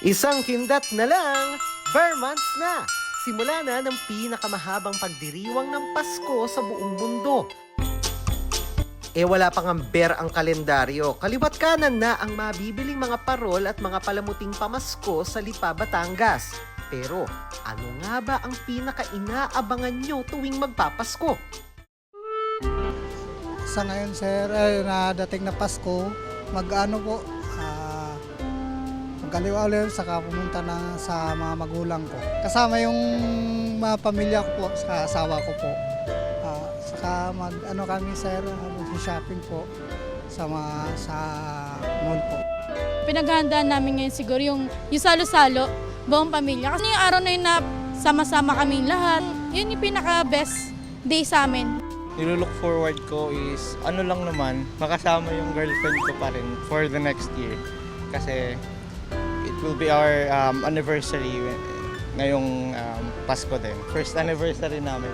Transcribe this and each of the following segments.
Isang kindat na lang, bare months na. Simula na ng pinakamahabang pagdiriwang ng Pasko sa buong mundo. Wala pang amber ang kalendaryo. Kaliwat kanan na ang mabibiling mga parol at mga palamuting pamasko sa Lipa, Batangas. Pero ano nga ba ang pinaka-inaabangan nyo tuwing magpapasko? Sa ngayon sir, na dating na Pasko, mag-ano po, mag-aliw-aliw saka pumunta na sa mga magulang ko. Kasama yung mga pamilya ko po, sa asawa ko po. Saka mag-ano kami sir, mag-shopping po sa mall po. Pinaghahandaan namin ngayon siguro yung salo-salo, buong pamilya. Kasi yung araw na yun na sama-sama kaming lahat, yun yung pinaka-best day sa amin. Nilulook forward ko is ano lang naman, makasama yung girlfriend ko pa rin for the next year. Kasi it will be our anniversary ngayong Pasko din. First anniversary namin.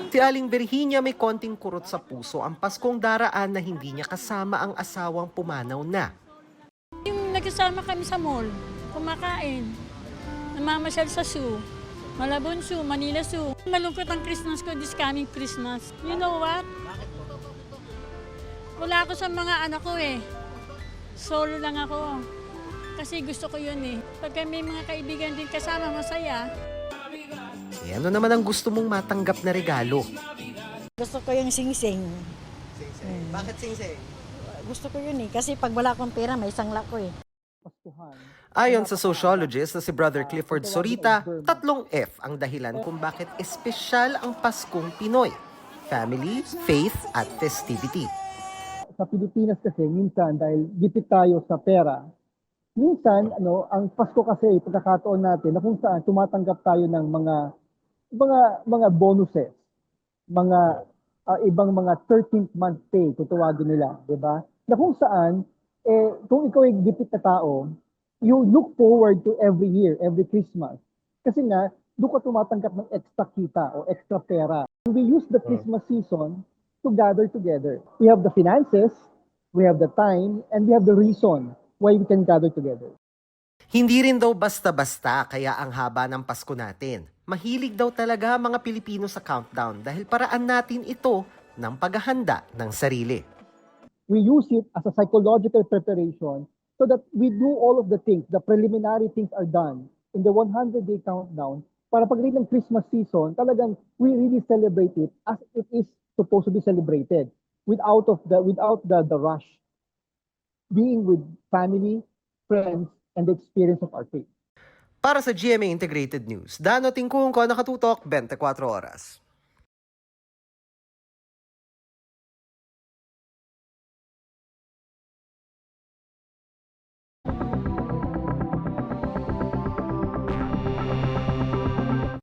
Si Aling Virginia may konting kurot sa puso ang Paskong daraan na hindi niya kasama ang asawang pumanaw na. Yung nagkasama kami sa mall, kumakain, namamasyal sa zoo, Malabon Zoo, Manila Zoo. Malungkot ang Christmas ko this coming Christmas. You know what? Wala ako sa mga anak ko eh. Solo lang ako. Kasi gusto ko yun eh. Pagka may mga kaibigan din kasama, masaya. Ano naman ang gusto mong matanggap na regalo? Gusto ko yung sing-sing. Bakit sing-sing? Gusto ko yun eh. Kasi pag wala akong pera, may sangla ko eh. Ayon sa sociologist na si Brother Clifford Sorita, 3 F ang dahilan kung bakit espesyal ang Paskong Pinoy. Family, faith, at festivity. Sa Pilipinas kasi, minsan dahil gipit tayo sa pera, minsan ang Pasko kasi pagkakataon natin na kung saan tumatanggap tayo ng mga bonuses, mga ibang mga 13th month pay, kung tawagin nila, 'di ba? Na kung saan kung ikaw ay gipit na tao, you look forward to every year, every Christmas. Kasi nga, doon ka tumatanggap ng extra kita o extra pera. We use the Christmas season to gather together. We have the finances, we have the time, and we have the reason why we can gather together. Hindi rin daw basta-basta kaya ang haba ng Pasko natin. Mahilig daw talaga mga Pilipino sa countdown dahil paraan natin ito ng paghahanda ng sarili. We use it as a psychological preparation so that we do all of the things, the preliminary things are done in the 100-day countdown para pagdating ng Christmas season, talagang we really celebrate it as it is supposed to be celebrated without the rush. Being with family, friends, and the experience of our faith. Para sa GMA Integrated News, Dano Tingkung ko, nakatutok 24 oras.